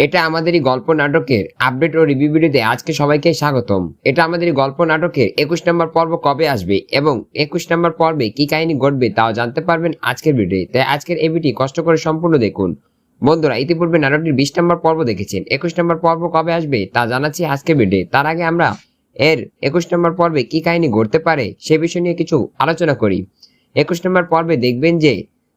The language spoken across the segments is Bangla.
এটা আমাদেরই গল্প নাটকের আপডেট ও রিভিউ ভিডিওতে আজকে সবাইকে স্বাগতম। এটা আমাদেরই গল্প নাটকের 21 নম্বর পর্ব কবে আসবে এবং 21 নম্বর পর্বে কি কাহিনী ঘটবে তাও জানতে পারবেন আজকের ভিডিওতে। তাই আজকের এই ভিডিও কষ্ট করে সম্পূর্ণ দেখুন। বন্ধুরা, ইতিপূর্বে নাটকটির 20 নম্বর পর্ব দেখেছেন, 21 নম্বর পর্ব কবে আসবে তা জানাচ্ছি আজকের ভিডিও। তার আগে আমরা এর 21 নম্বর পর্বে কি কাহিনী ঘটতে পারে সে বিষয় নিয়ে কিছু আলোচনা করি। 21 নম্বর পর্বে দেখবেন যে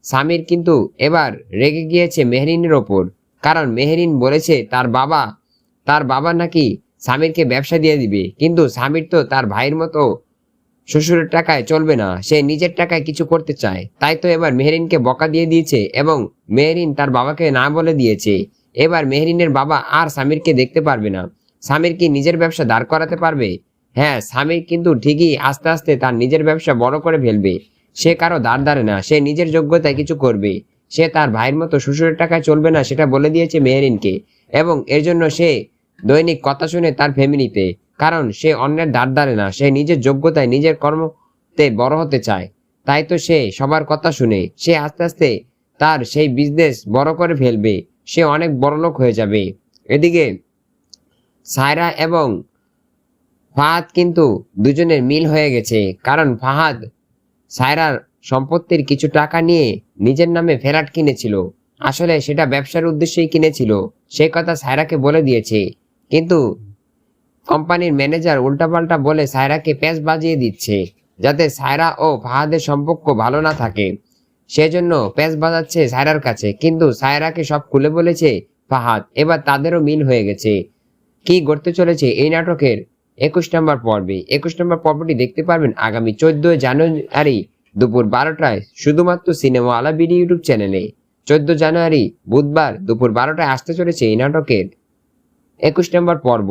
সামির কিন্তু এবার রেগে গিয়েছে মেহরিনের ওপর, কারণ মেহরিন বলেছে তার বাবা নাকি সামিরকে ব্যবসা দিয়ে দিবে, কিন্তু সামির তো তার ভাইয়ের মতো শ্বশুরের টাকায় চলবে না, সে নিজের টাকায় কিছু করতে চায়। তাই তো এবার মেহরিনকে বকা দিয়ে দিয়েছে এবং মেহরিন তার বাবাকে না বলে দিয়েছে। এবার মেহরিনের বাবা আর সামিরকে দেখতে পারবে না। সামির কি নিজের ব্যবসা দাঁড় করাতে পারবে? হ্যাঁ, সামির কিন্তু ঠিকই আস্তে আস্তে তার নিজের ব্যবসা বড় করে ফেলবে। সে কারো দাঁড় ধারে না, সে নিজের যোগ্যতায় কিছু করবে। সে তার ভাইয়ের মতো শ্বশুরের টাকায় চলবে না, সেটা বলে দিয়েছে মেহরিনকে। এবং এর জন্য সে দৈনিক কথা শুনে তার ফ্যামিলিতে, কারণ সে অন্যের ধার ধারে না, সে নিজের যোগ্যতায় নিজের কর্মতে বড় হতে চায়। তাই তো সে সবার কথা শুনে সে আস্তে আস্তে তার সেই বিজনেস বড় করে ফেলবে, সে অনেক বড় লোক হয়ে যাবে। এদিকে সায়রা এবং ফাহাদ কিন্তু দুজনের মিল হয়ে গেছে, কারণ ফাহাদ সায়রার সম্পত্তির কিছু টাকা নিয়ে নিজের নামে ফ্ল্যাট কিনেছিল। আসলে সেটা ব্যবসার উদ্দেশ্যেই কিনেছিল, সেই কথা সায়রাকে বলে দিয়েছে। কিন্তু কোম্পানির ম্যানেজার উল্টাপাল্টা বলে সায়রাকে প্যাঁচ বাজিয়ে দিচ্ছে, যাতে সায়রা ও ফাহাদের সম্পর্ক ভালো না থাকে। সেজন্য প্যাঁচ বাজাচ্ছে সায়রার কাছে, কিন্তু সায়রাকে সব খুলে বলেছে ফাহাদ। এবার তাদেরও মিল হয়ে গেছে। কি ঘটতে চলেছে এই নাটকের 21 নম্বর পর্বে? 21 নম্বর পর্বটি দেখতে পারবেন আগামী 14 জানুয়ারি দুপুর 12টায় শুধুমাত্র সিনেমা আলা বিডি ইউটিউব চ্যানেলে। 14 জানুয়ারি বুধবার দুপুর 12টায় আসতে চলেছে এই নাটকের 21 নম্বর পর্ব।